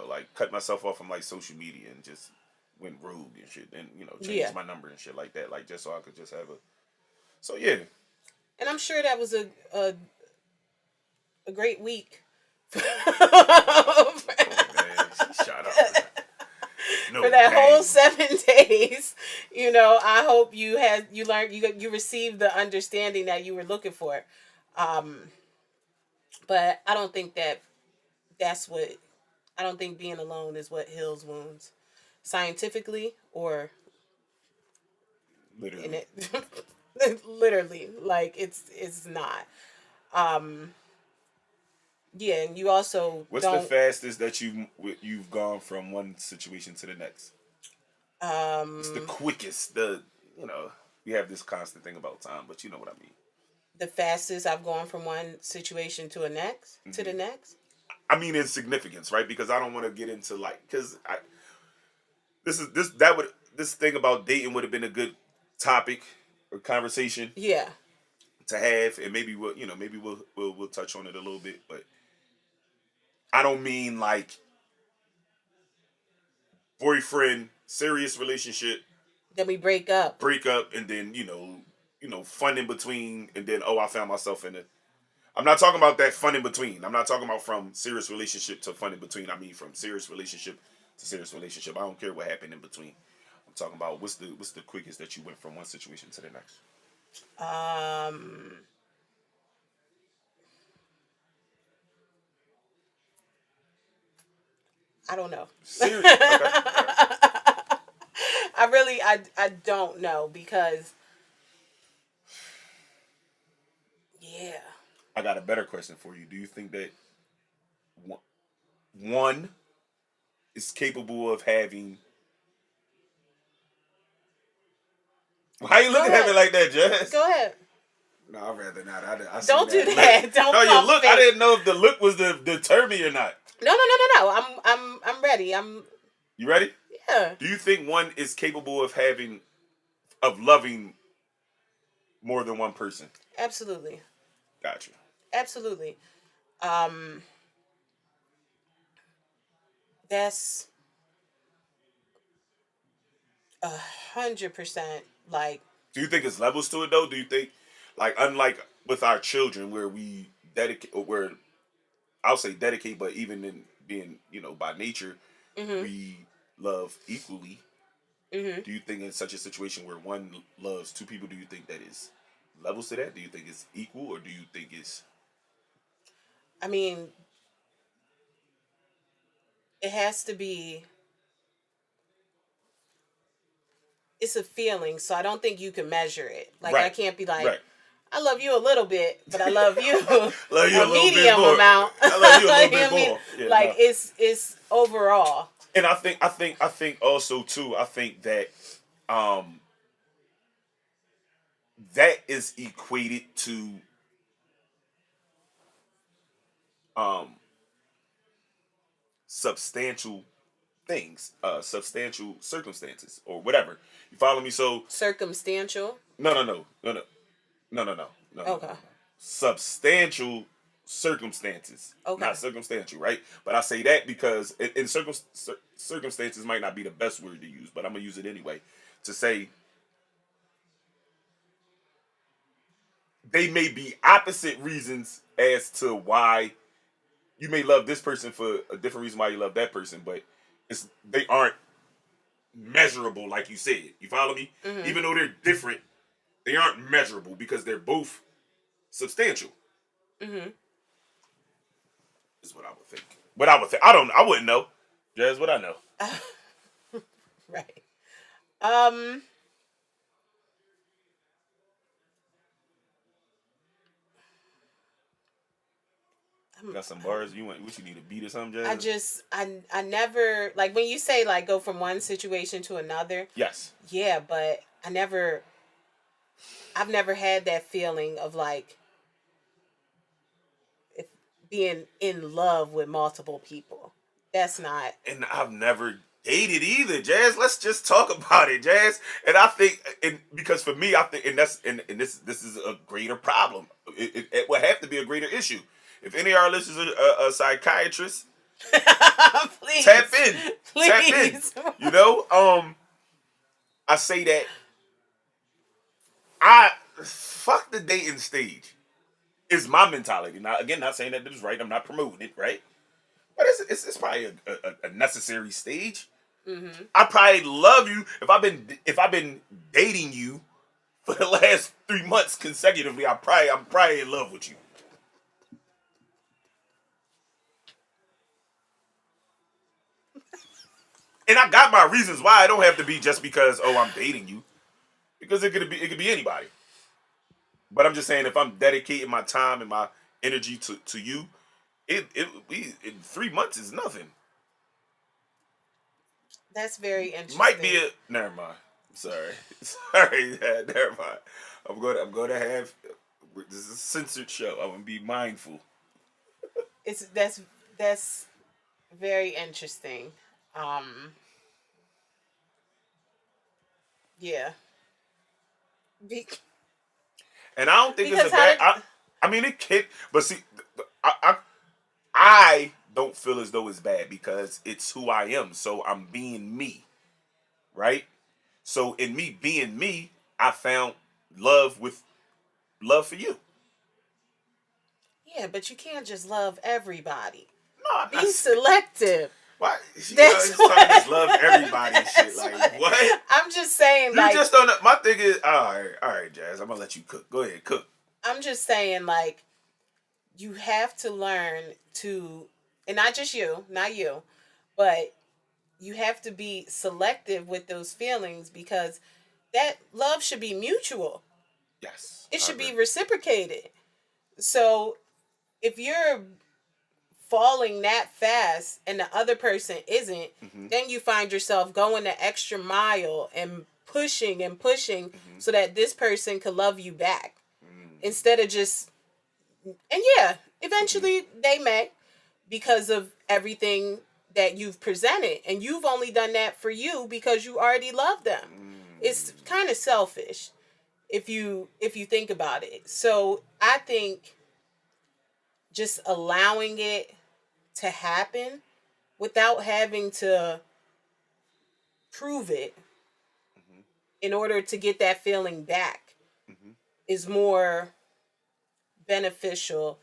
like cut myself off from like social media and just went rogue and shit, and yeah, changed my number and shit like that, like just so I could just have a. So yeah. and I'm sure that was a great week. Oh man, shut up. No For that whole dang. 7 days, I hope you learned, you received the understanding that you were looking for. Um, but I don't think that's what, I don't think being alone is what heals wounds scientifically or in Literally. it. Literally, like it's not. Um, yeah, and you also What's the don't. fastest that you've gone from one situation to the next? It's the Um, quickest. We have this constant thing about time, but you know what I mean. the fastest I've gone from one situation to the next. I mean in significance, right? Because I don't want to get into like because I this is this that would this thing about dating would have been a good topic or conversation Yeah. to have, and maybe we'll touch on it a little bit, but I don't mean like boyfriend serious relationship Then we break up. break up and then fun in between and then I found myself in a. I'm not talking about that fun in between. I'm not talking about from serious relationship to fun in between. I mean from serious relationship to serious relationship. I don't care what happened in between. I'm talking about what's the quickest that you went from one situation to the next. Um, I don't know. Serious? Okay. All right. I don't know because yeah. I got a better question for you. Do you think that one is capable of having? Why you Go looking at me ahead. like that, Jess? Go ahead. No, I'd rather not. I see Don't do that that. look. Don't No, you pump look. I fake. didn't know if the look was the deter me or not. No. I'm ready. You ready? Yeah. Do you think one is capable of loving more than one person? Absolutely. Gotcha. Absolutely. Um, that's 100% like Do you think it's levels to it though? Do you think, like, unlike with our children, where we dedicate, where I'll say dedicate, but even in being, by nature, mhm. we love equally. Mhm. Do you think in such a situation where one loves two people, do you think that is levels to that? Do you think it's equal, or do you think it's I mean, it has to be, it's a feeling, so I don't think you can measure it. Like I right? can't be like, Right. I love you a little bit, but I love you Love you a a little bit medium more. amount. I love you a little You know bit what I mean? more. Yeah, Like no. it's overall. And I think also too. I think that um that is equated to um substantial things, substantial circumstances or whatever. You follow me? So Circumstantial. no. Okay. Substantial circumstances, Okay. not circumstantial, right? But I say that because circumstances might not be the best word to use, but I'm gonna use it anyway to say they may be opposite reasons as to why you may love this person for a different reason why you love that person, but they aren't measurable like you said. You follow me? Mhm. Even though they're different, they aren't measurable because they're both substantial. Mhm. Is what I would think. What I would think. I don't. I wouldn't know. Jazz, what I know. Right. Um. You got some bars. You want? What you need to beat or something, I Jazz? just I never, like when you say like go from one situation to another. Yes. Yeah, but I've never had that feeling of like if being in love with multiple people. That's not. And I've never dated either, Jazz. Let's just talk about it, Jazz. And I think, because for me, I think, and this is a greater problem. It will have to be a greater issue. If any of our listeners are a psychiatrist, Please. tap in. Please. Tap in. You know, I say that I fuck the dating stage is my mentality. Now, again, not saying that this is right. I'm not promoting it, right? But it's probably a necessary stage. Mm-hmm. I probably love you if I've been dating you for the last 3 months consecutively. I'm probably in love with you. And I got my reasons why. I don't have to be just because I'm dating you, because it could be anybody. But I'm just saying, if I'm dedicating my time and my energy to you, we in 3 months is nothing. That's very interesting. Might be never mind. Sorry. Yeah, never mind. I'm gonna have this is a censored show. I'm gonna be mindful. That's very interesting. Yeah. And I don't think it's a bad. I mean, it can, but see, I don't feel as though it's bad because it's who I am. So I'm being me, right? So in me being me, I found love for you. Yeah, but you can't just love everybody. No, be selective. Why? That's talking this love everybody shit. Like what? I'm just saying, you just don't know. My thing is, all right, Jazz. I'm gonna let you cook. Go ahead, cook. I'm just saying, like, you have to learn to, and not just you, not you, but you have to be selective with those feelings because that love should be mutual. Yes. It should be reciprocated. So if you're falling that fast and the other person isn't, then you find yourself going the extra mile and pushing so that this person could love you back instead of just, and yeah, eventually they may, because of everything that you've presented, and you've only done that for you because you already love them. It's kind of selfish if you think about it. So I think just allowing it to happen without having to prove it in order to get that feeling back is more beneficial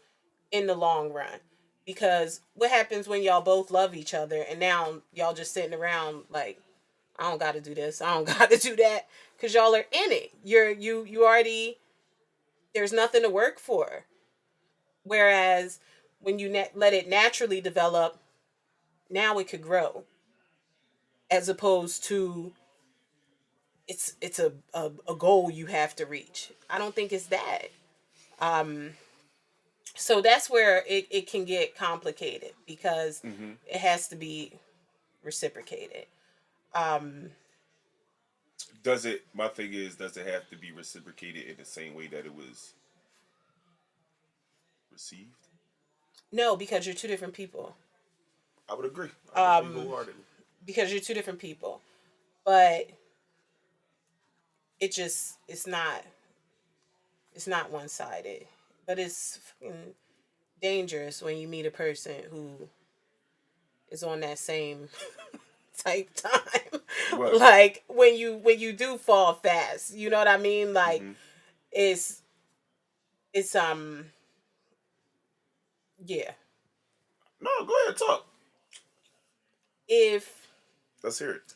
in the long run. Because what happens when y'all both love each other and now y'all just sitting around like, I don't got to do this, I don't got to do that, because y'all are in it. You already, there's nothing to work for. Whereas when you let it naturally develop, now it could grow, as opposed to it's a goal you have to reach. I don't think it's that. So that's where it can get complicated because it has to be reciprocated. Does it? My thing is, does it have to be reciprocated in the same way that it was received? No, because you're two different people. I would agree. I would agree wholeheartedly. Because you're two different people, but it's not one sided. But it's fucking dangerous when you meet a person who is on that same type time. What? Like when you do fall fast, you know what I mean? Like it's yeah. No, go ahead, talk. If let's hear it.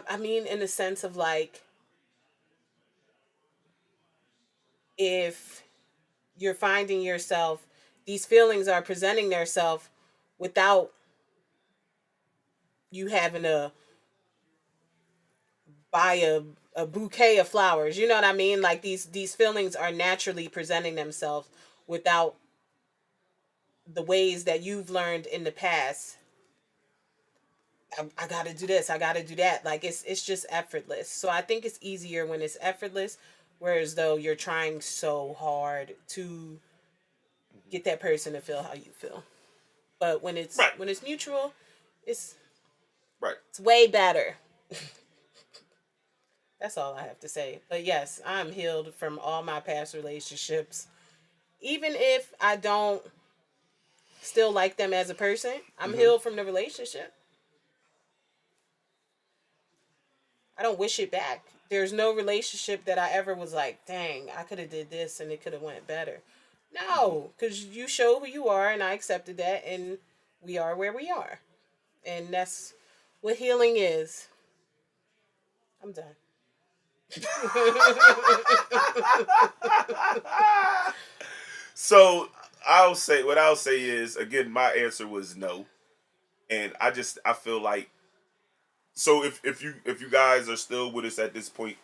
I mean in the sense of like, if you're finding yourself, these feelings are presenting themselves without you having to buy a bouquet of flowers. You know what I mean? Like these feelings are naturally presenting themselves without the ways that you've learned in the past. I gotta do this, I gotta do that. Like it's just effortless. So I think it's easier when it's effortless, whereas though you're trying so hard to get that person to feel how you feel. But when it's mutual, it's Right. It's way better. That's all I have to say. But yes, I'm healed from all my past relationships. Even if I don't still like them as a person, I'm healed from the relationship. I don't wish it back. There's no relationship that I ever was like, dang, I could have did this and it could have went better. No, because you show who you are and I accepted that and we are where we are. And that's what healing is. I'm done. So what I'll say is, again, my answer was no, and I feel like, so if you guys are still with us at this point,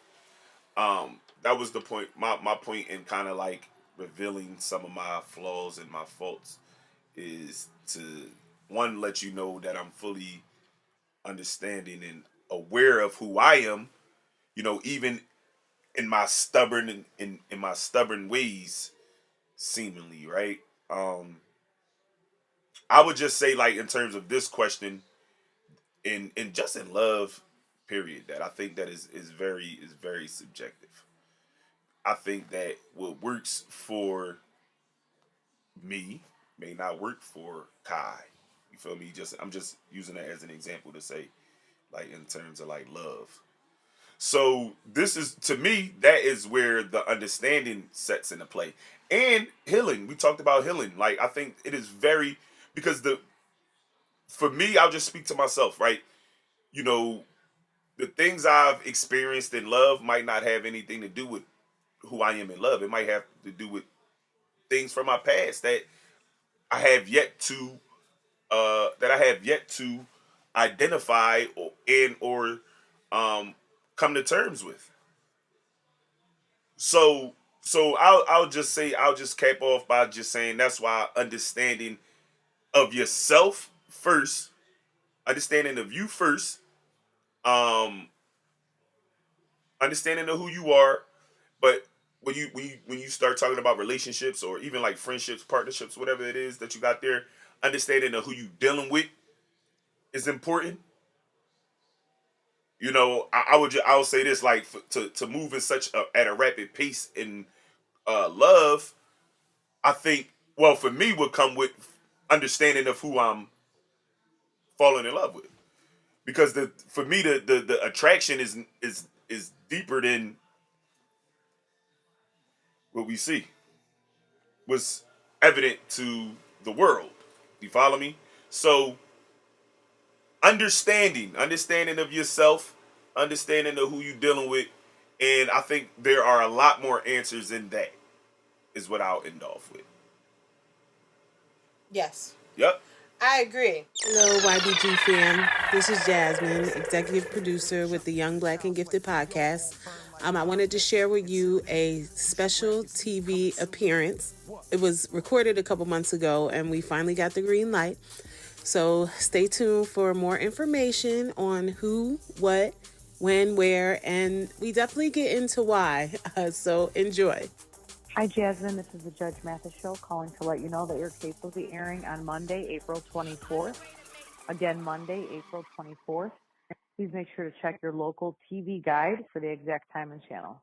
that was the point, my point in kind of like revealing some of my flaws and my faults, is to, one, let you know that I'm fully understanding and aware of who I am, even in my stubborn in my stubborn ways, seemingly, right? um I would just say, like, in terms of this question, in just in love, period, that I think that is very subjective. I think that what works for me may not work for Kai. You feel me? I'm just using that as an example to say, like, in terms of like love. So this is, to me, that is where the understanding sets into play. And healing. We talked about healing. Like, I think it is very, because for me, I'll just speak to myself, right? You know, the things I've experienced in love might not have anything to do with who I am in love. It might have to do with things from my past that I have yet to identify, or come to terms with. So I'll just say, I'll just cap off by just saying, that's why understanding of yourself first, understanding of you first, um, understanding of who you are. But when you start talking about relationships, or even like friendships, partnerships, whatever it is that you got there, understanding of who you dealing with is important. I'll say this, like, to move in at a rapid pace in love, I think, well, for me, would come with understanding of who I'm falling in love with, because for me, the attraction is deeper than what we see, was evident to the world. You follow me? So understanding of yourself, understanding of who you dealing with, and I think there are a lot more answers in that, is what I'll end off with. Yes. Yep. I agree. Hello, YBG fam. This is Jasmine, executive producer with the Young Black and Gifted podcast. I wanted to share with you a special TV appearance. It was recorded a couple months ago, and we finally got the green light. So stay tuned for more information on who, what, when, where, and we definitely get into why. So enjoy. Hi, Jasmine. This is the Judge Mathis Show, calling to let you know that your case will be airing on Monday, April 24th. Again, Monday, April 24th. Please make sure to check your local TV guide for the exact time and channel.